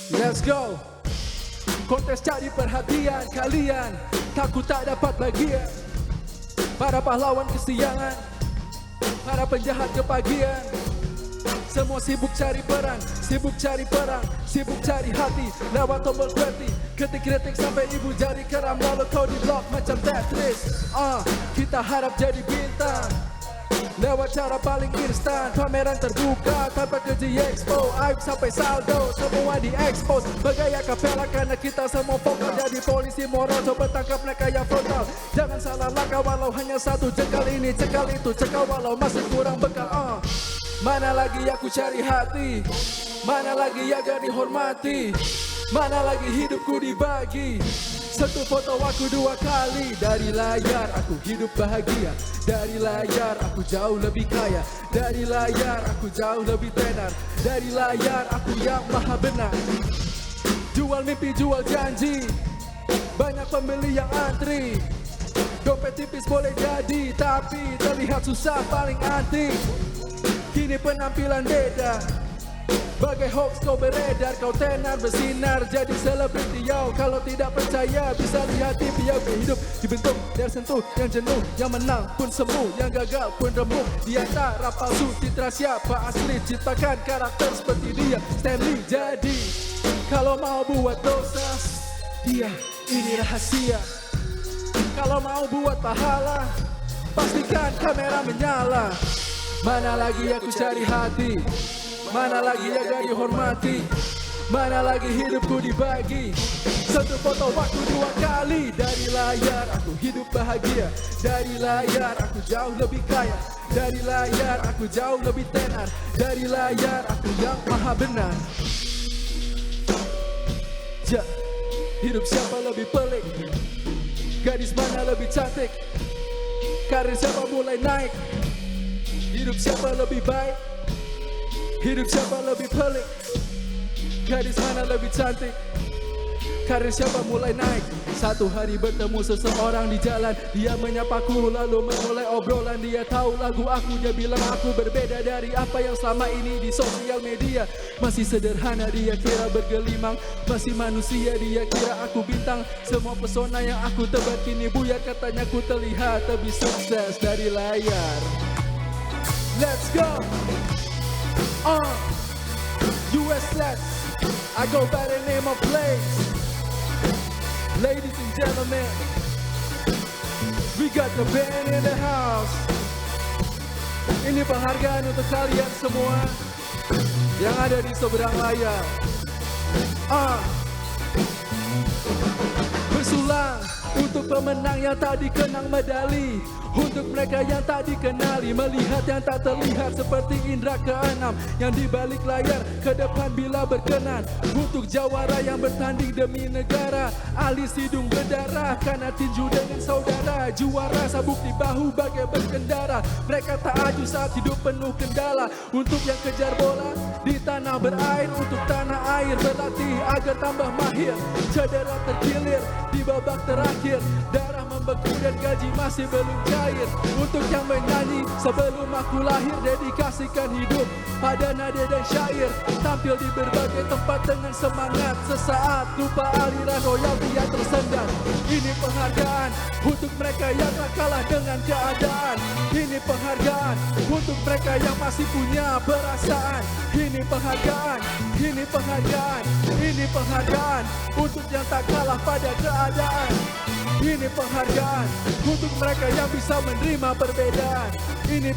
Let's go. Kontes cari perhatian kalian, takut tak dapat bagian. Para pahlawan kesiangan, para penjahat kepagian. Semua sibuk cari perang, sibuk cari perang, sibuk cari hati. Lewat tombol QWERTY, ketik-ketik sampai ibu jari keram. Lalu kau di blok macam Tetris. Kita harap jadi bintang lewat cara paling instan. Pameran terbuka tanpa keji expo. Aib sampai saldo, semua di expose. Bergaya kapela karena kita semua vokal. Jadi polisi moral, coba tangkap mereka yang frontal. Jangan salah langkah walau hanya satu. Cekal ini, cekal itu, cekal walau masih kurang bekal. Mana lagi aku cari hati, mana lagi agar dihormati, mana lagi hidupku dibagi. Satu foto aku 2 kali. Dari layar aku hidup bahagia, dari layar aku jauh lebih kaya, dari layar aku jauh lebih tenar, dari layar aku yang maha benar. Jual mimpi, jual janji, banyak pembeli yang antri. Dompet tipis boleh jadi, tapi terlihat susah paling anti. Kini penampilan beda, bagai hoax kau beredar. Kau tenar bersinar jadi selebriti yo. Kalau tidak percaya bisa lihat TV yo. Hidup dibentuk dari sentuh, yang jenuh, yang menang pun semu, yang gagal pun remuk. Di antara palsu citra siapa asli, ciptakan karakter seperti dia Stanley. Jadi kalau mau buat dosa, dia ini rahasia. Kalau mau buat pahala, pastikan kamera menyala. Mana lagi aku cari hati, mana lagi agar dihormati, mana lagi hidupku dibagi. Satu foto waktu 2 kali. Dari layar aku hidup bahagia, dari layar aku jauh lebih kaya, dari layar aku jauh lebih tenar, dari layar aku yang maha benar. Hidup siapa lebih pelik, gadis mana lebih cantik, karir siapa mulai naik. Hidup siapa lebih baik, hidup siapa lebih pelik, gadis mana lebih cantik, karir siapa mulai naik. Satu hari bertemu seseorang di jalan, dia menyapaku lalu memulai obrolan. Dia tahu lagu aku, dia bilang aku berbeda dari apa yang selama ini di sosial media. Masih sederhana dia kira bergelimang, masih manusia dia kira aku bintang. Semua pesona yang aku tebar kini buyar, katanya ku terlihat lebih sukses dari layar. Let's go. USS, I go by the name of Blaze. Ladies and gentlemen, we got the band in the house. Ini penghargaan untuk kalian semua yang ada di seberang layar. Bersulang untuk pemenang yang tak dikenang medali, untuk mereka yang tak dikenali, melihat yang tak terlihat seperti indera keenam yang di balik layar ke depan bila berkenan. Untuk jawara yang bertanding demi negara, alis hidung berdarah karena tinju dengan saudara. Juara sabuk di bahu bagai berkendara, mereka tak aju saat hidup penuh kendala. Untuk yang kejar bola di tanah berair, untuk tanah air berlatih agar tambah mahir. Cedera terkilir di babak terakhir, darah membeku dan gaji masih belum cair. Untuk yang menyanyi sebelum aku lahir, dedikasikan hidup pada nada dan syair. Tampil di berbagai tempat dengan semangat, sesaat lupa aliran royalti yang tersendat. Ini penghargaan untuk mereka yang tak kalah dengan keadaan. Ini penghargaan untuk mereka yang masih punya perasaan. Ini penghargaan, ini penghargaan, ini penghargaan untuk yang tak kalah pada keadaan. Ini penghargaan untuk mereka yang bisa menerima perbedaan. Ini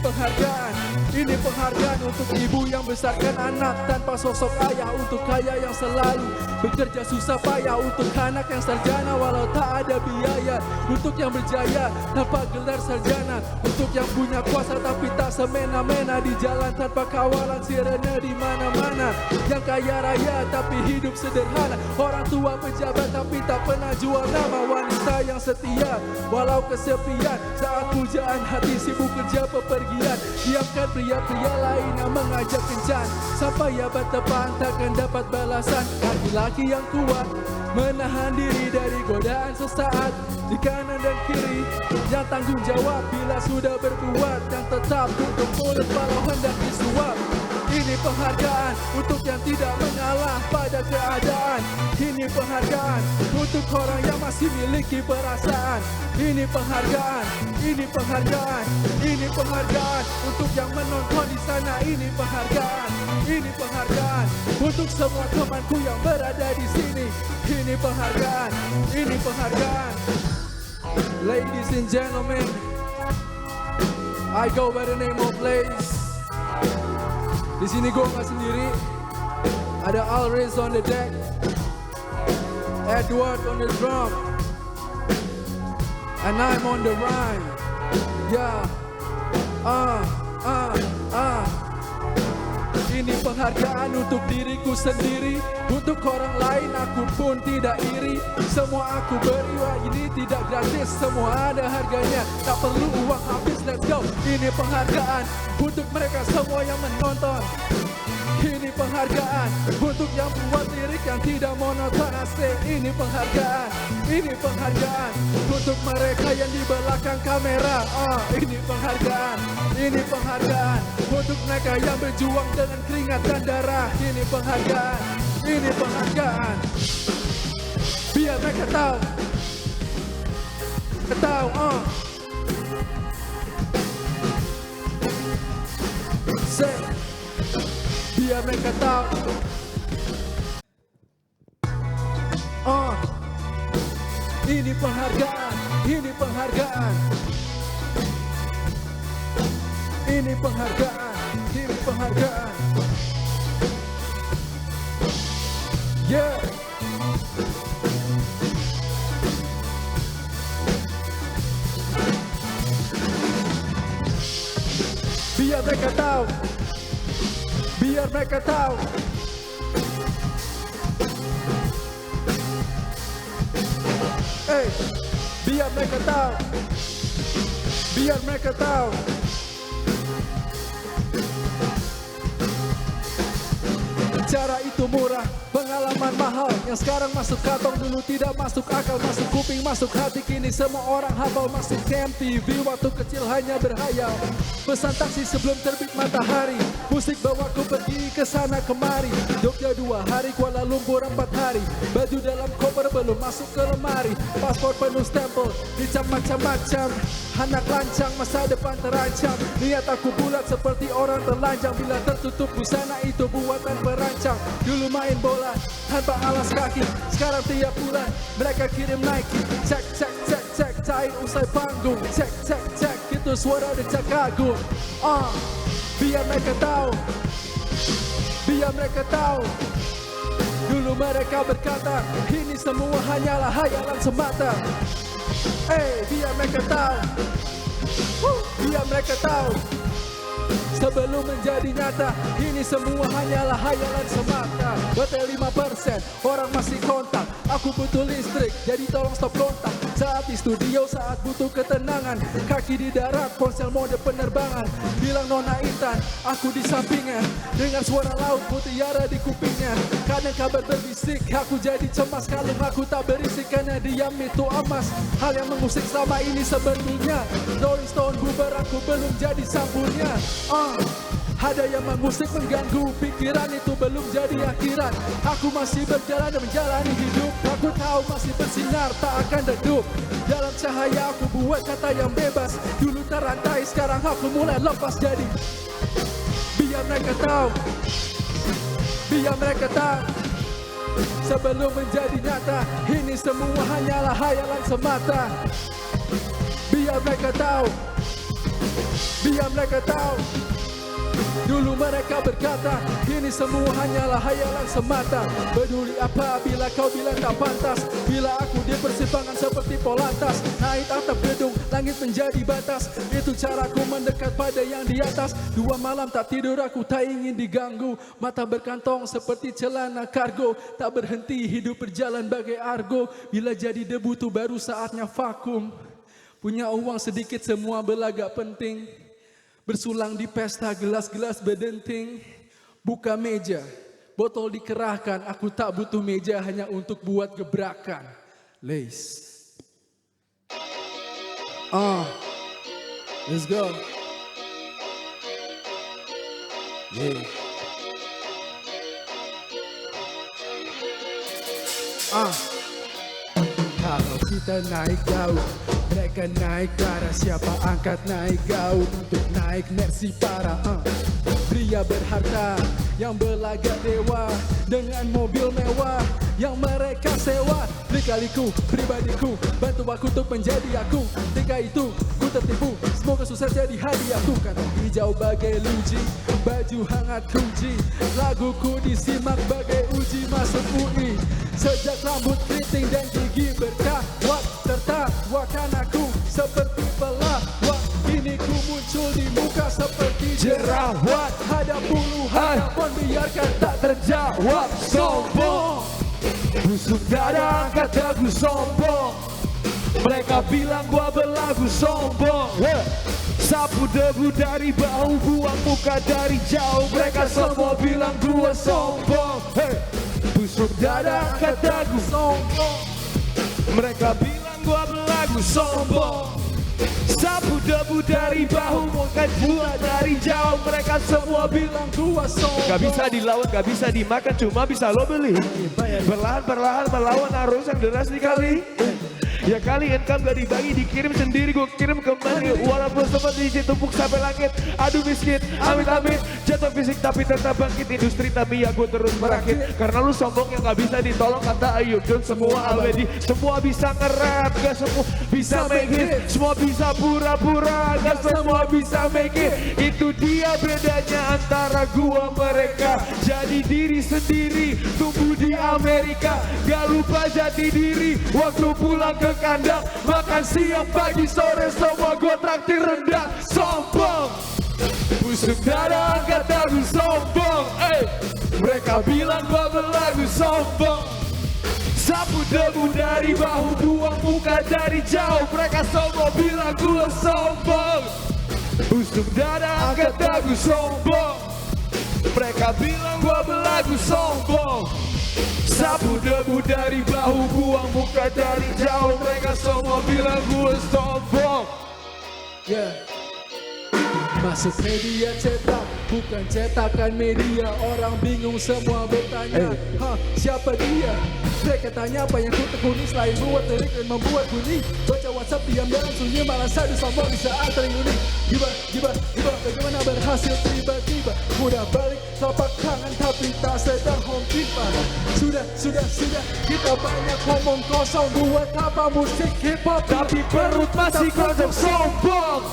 penghargaan untuk ibu yang besarkan anak tanpa sosok ayah, untuk kaya yang selalu bekerja susah payah, untuk anak yang sarjana walau tak ada biaya, untuk yang berjaya tanpa gelar sarjana, untuk yang punya kuasa tapi tak semena-mena di jalan tanpa kawalan sirene di mana-mana, yang kaya raya tapi hidup sederhana, orang tua pejabat tapi tak pernah jual nama, wanita yang setia walau kesepian saat pujaan hati sibuk kerja pepergian. Diamkan pria-pria lain yang mengajak kencan, sampai abad depan takkan dapat balasan. Laki-laki yang kuat menahan diri dari godaan sesaat, di kanan dan kiri yang tanggung jawab bila sudah berbuat, yang tetap tutup mulut walau hendak disuap. Ini penghargaan untuk yang tidak mengalah pada keadaan. Ini penghargaan untuk orang yang masih miliki perasaan. Ini penghargaan, ini penghargaan, ini penghargaan untuk yang menonton di sana. Ini penghargaan, ini penghargaan untuk semua temanku yang berada di sini. Ini penghargaan, ini penghargaan. Ladies and gentlemen, I go by the name of Lace. Di sini gue nggak sendiri, ada Alriz on the deck, Edward on the drum, and I'm on the rhyme. Yeah, Ini penghargaan untuk diriku sendiri, untuk orang lain aku pun tidak iri. Semua aku beri, wah ini tidak gratis, semua ada harganya, tak perlu uang habis, let's go. Ini penghargaan untuk mereka semua yang menonton. Ini penghargaan untuk yang buat lirik yang tidak monoton, asik. Ini penghargaan, ini penghargaan untuk mereka yang di belakang kamera. Ini penghargaan, ini penghargaan untuk mereka yang berjuang dengan keringat dan darah. Ini penghargaan, ini penghargaan. Biar mereka tahu, Say. Biar mereka tahu. Ini penghargaan, ini penghargaan. Ini penghargaan, ini penghargaan. Yeah. Biar mereka tahu, biar mereka tahu. Biar mereka tahu, biar mereka tahu. Cara itu murah, pengalaman mahal, yang sekarang masuk kantong dulu tidak masuk akal, masuk kuping, masuk hati, kini semua orang hafal. Masuk MTV waktu kecil hanya berhayal, pesan taksi sebelum terbit matahari, musik bawaku pergi ke sana kemari. Jogja 2 hari, Kuala Lumpur 4 hari, baju dalam koper belum masuk ke lemari, paspor penuh stempel, dicap macam-macam. Anak lancang, masa depan terancam. Niat aku bulat seperti orang telanjang, bila tertutup busana itu buatan perancang. Dulu main bola tanpa alas kaki, sekarang tiap bulan mereka kirim Nike. Cek, cek, cek, cek, cair usai panggung. Cek, cek, cek, itu suara decak kagum. Biar mereka tahu, biar mereka tahu. Dulu mereka berkata, ini semua hanyalah hayalan semata. Biar mereka tahu, biar mereka tahu. Sebelum menjadi nyata, ini semua hanyalah hayalan semata. Baterai 5%, orang masih kontak. Aku butuh listrik, jadi tolong stop kontak. Saat di studio, saat butuh ketenangan, kaki di darat, ponsel mode penerbangan. Bilang Nona Intan, aku di sampingnya, dengar suara laut mutiara di kupingnya. Kadang kabar berbisik, aku jadi cemas kalau aku tak berisik, karena diam itu emas. Hal yang mengusik selama ini sebetulnya Rolling Stone bubar, aku belum jadi sambunnya. Ada yang mengusik mengganggu pikiran, itu belum jadi akhirat. Aku masih berjalan dan menjalani hidup. Aku tahu masih bersinar, tak akan redup. Dalam cahaya aku buat kata yang bebas. Dulu terantai, sekarang aku mulai lepas. Jadi biar mereka tahu, biar mereka tahu. Sebelum menjadi nyata, ini semua hanyalah hayalan semata. Biar mereka tahu, biar mereka tahu. Dulu mereka berkata, ini semua hanyalah hayalan semata. Peduli apa bila kau bilang tak pantas, bila aku di persimpangan seperti Polantas. Naik atap gedung, langit menjadi batas, itu caraku mendekat pada yang di atas. 2 malam tak tidur, aku tak ingin diganggu. Mata berkantong seperti celana kargo, tak berhenti hidup berjalan bagai argo. Bila jadi debu tuh baru saatnya vakum. Punya uang sedikit semua belagak penting. Bersulang di pesta, gelas-gelas berdenting. Buka meja, botol dikerahkan. Aku tak butuh meja hanya untuk buat gebrakan. Lace. Let's go. Yeah. Kalau kita naik daun, mereka naik darah. Siapa angkat naik gaun untuk naik Mercy para pria berharta yang berlagak dewa dengan mobil mewah yang mereka sewa. Lika-liku pribadiku bantu aku untuk menjadi aku. Ketika itu ku tertipu, semoga sukses jadi hadiahku. Kantong hijau bagai luji, baju hangat kunci. Laguku disimak bagai uji masuk UI. Sejak rambut keriting dan gigi berkawat, tertawakan aku seperti pelawak. Kini ku muncul di muka seperti jerawat. Ada puluhan namun biarkan tak terjawab. Sombong, busuk dada kataku sombong. Mereka bilang gua berlagu sombong. Sapu debu dari bahu, buang muka dari jauh. Mereka semua bilang gua sombong. Busuk dada kataku sombong. Mereka bilang gua berlagu sombong. Sapu debu dari bahu, muka buah dari jauh. Mereka semua bilang gua sombong. Gak bisa dilawan, gak bisa dimakan, cuma bisa lo beli. Perlahan-perlahan melawan arus yang deras dikali. Ya kali income gak dibagi, dikirim sendiri, gue kirim kembali. Walaupun sempat diisi tumpuk sampai langit. Aduh miskin, amit-amit. Jatuh fisik tapi tetap bangkit. Industri tapi ya gue terus merakit. Karena lu sombong yang gak bisa ditolong, kata Ayub John. Semua already, semua bisa nge-rap, gak semua bisa make it. Semua bisa pura-pura, gak semua bisa make it. Itu dia bedanya antara gua mereka. Jadi diri sendiri, tumbuh di Amerika. Gak lupa jati diri, waktu pulang ke kandang. Makan siang, pagi, sore, semua gua traktir rendang. Sombong, busuk dada kataku sombong. Mereka bilang gua berlagu sombong. Sapu debu dari bahu, buang muka dari jauh. Mereka semua bilang gua sombong. Busuk dada kataku sombong. Mereka bilang gua berlagu sombong. Sapu debu dari bahu, buang muka dari jauh. Mereka semua bilang gue sombong. Masuk media cetak, bukan cetakan media. Orang bingung semua bertanya, siapa dia? Mereka tanya apa yang ku tekuni selain buat lirik dan membuat bunyi. Baca WhatsApp diam dalam sunyi, malah sadu sombong di saat teruni. Giba, bagaimana berhasil tiba-tiba? Mudah balik telapak tangan tapi tak sedang home tiba. Sudah, kita banyak ngomong kosong. Buat apa musik hip hop tapi perut masih kosong. Sombong,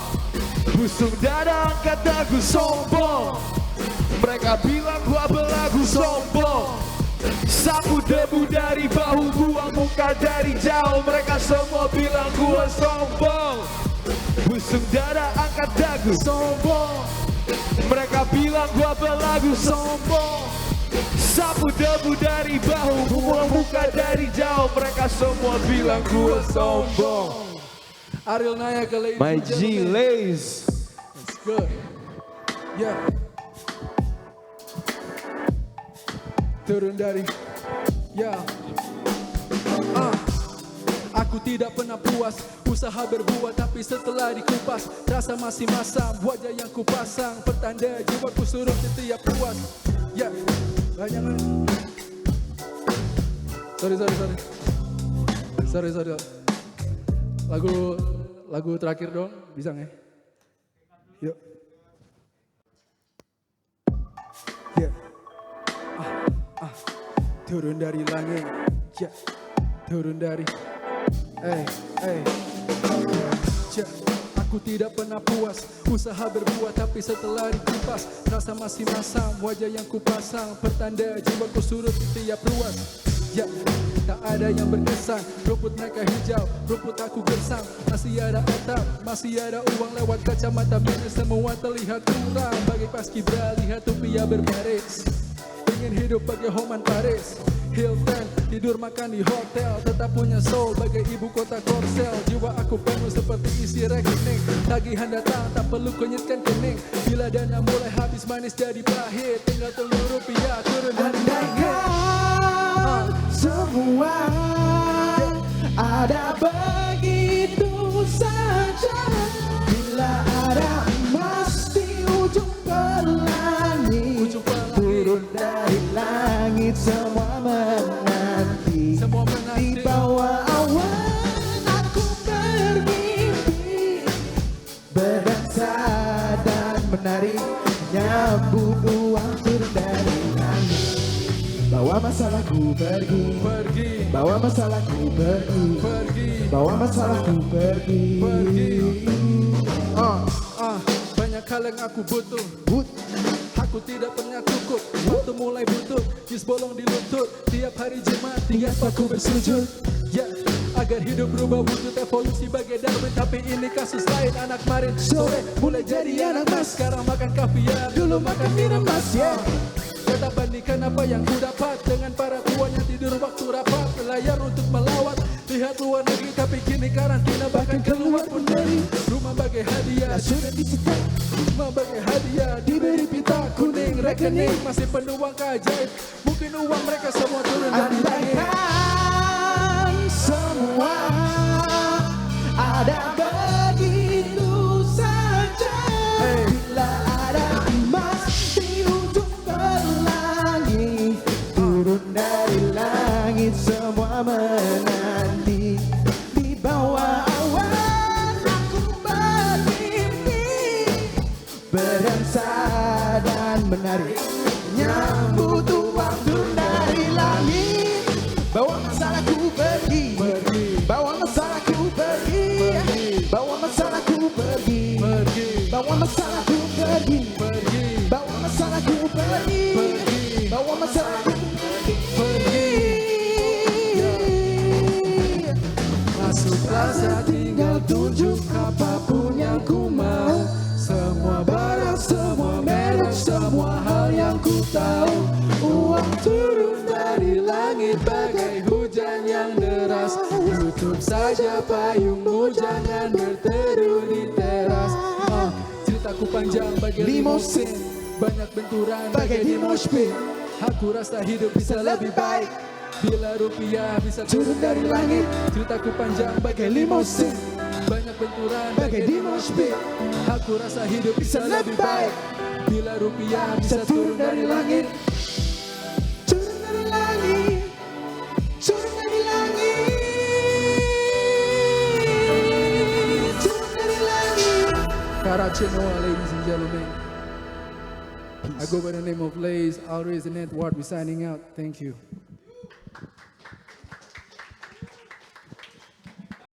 Busuk dada kataku sombong. Mereka bilang gua berlagu sombong. Sapu debu dari bahu, buang muka dari jauh. Mereka semua bilang gua sombong. Busuk dada angkat dagu sombong. Mereka bilang gua berlagu sombong. Sapu debu dari bahu, buang muka dari jauh. Mereka semua bilang gua sombong. Ariel Naya kali ini. My G Lays. That's good. Turun dari Aku tidak pernah puas, usaha berbuat tapi setelah dikupas rasa masih masam, wajah yang kupasang pertanda jiwaku surut setiap puas. Jangan. Sorry. Lagu terakhir dong, bisa nggak? Yuk. Turun dari langit, turun dari, Aku tidak pernah puas, usaha berbuat tapi setelah dikupas rasa masih masam, wajah yang kupasang pertanda jiwaku surut di tiap ruas. Tak ada yang berkesan, rumput mereka hijau, rumput aku gersang. Masih ada atap, masih ada uang lewat kacamata minus. Semua terlihat kurang, bagai paskibra lihat tupia berbaris. Ingin hidup bagai Homan Paris, Hilton, tidur makan di hotel. Tetap punya soul bagai ibu kota Korsel. Jiwa aku penuh seperti isi rekening. Tagihan datang tak perlu kunyitkan kening. Bila dana mulai habis manis jadi pahit, tinggal tunggu rupiah turun dari langit. Semua ada begitu saja. Bila ada emas di ujung pelangi, turun dari langit semua menanti. Bawa masalahku pergi, pergi, bawa masalahku pergi, pergi, bawa masalahku pergi. banyak hal yang aku butuh. Aku tidak pernah cukup, waktu mulai butuh, jus bolong di lutut. Tiap hari Jumat, tiap aku bersujud. Ya, agar hidup berubah wujud evolusi bagai Darwin. Tapi ini kasus lain, anak kemarin sore mulai jadi anak mas. Sekarang makan kaviar, dulu makan mie remas. Kita bandingkan apa yang ku dapat dengan para tuan yang tidur waktu rapat. Layar untuk melawat, lihat luar negeri. Tapi kini karantina, bahkan keluar pun dari rumah bagai hadiah. Sudah disita, rumah bagai hadiah. Diberi pita kuning, rekening masih penuh uang ajaib. Mungkin uang mereka semua turun dari langit. Andaikan semua ada begitu saja, bila ada emas di ujung pelangi, turun dari langit semua menanti. Di bawah awan aku bermimpi, berdansa dan menari, nyambut uang turun dari langit. Bawa masalahku pergi, bawa masalahku pergi, bawa masalahku pergi, bawa masalahku pergi, bawa masalahku pergi, bawa masalahku pergi. Masuk plaza tinggal tunjuk apapun yang ku mau. Semua barang, semua merek, semua hal yang ku tahu. Uang turun dari langit bagai hujan yang deras. Tutup saja payungmu, jangan berteduh di teras. Ceritaku panjang bagai limusin, banyak benturan bagai di mosh pit. Aku rasa hidup bisa lebih baik bila rupiah bisa turun dari langit. Ceritaku panjang bagai limusin, banyak benturan bagai di mosh pit. Aku rasa hidup bisa lebih baik bila rupiah bisa turun dari langit. Turun dari langit, turun dari langit, turun dari langit. Karachenoa, ladies and gentlemen. I go by the name of Lays, Always and Edward. We're signing out. Thank you.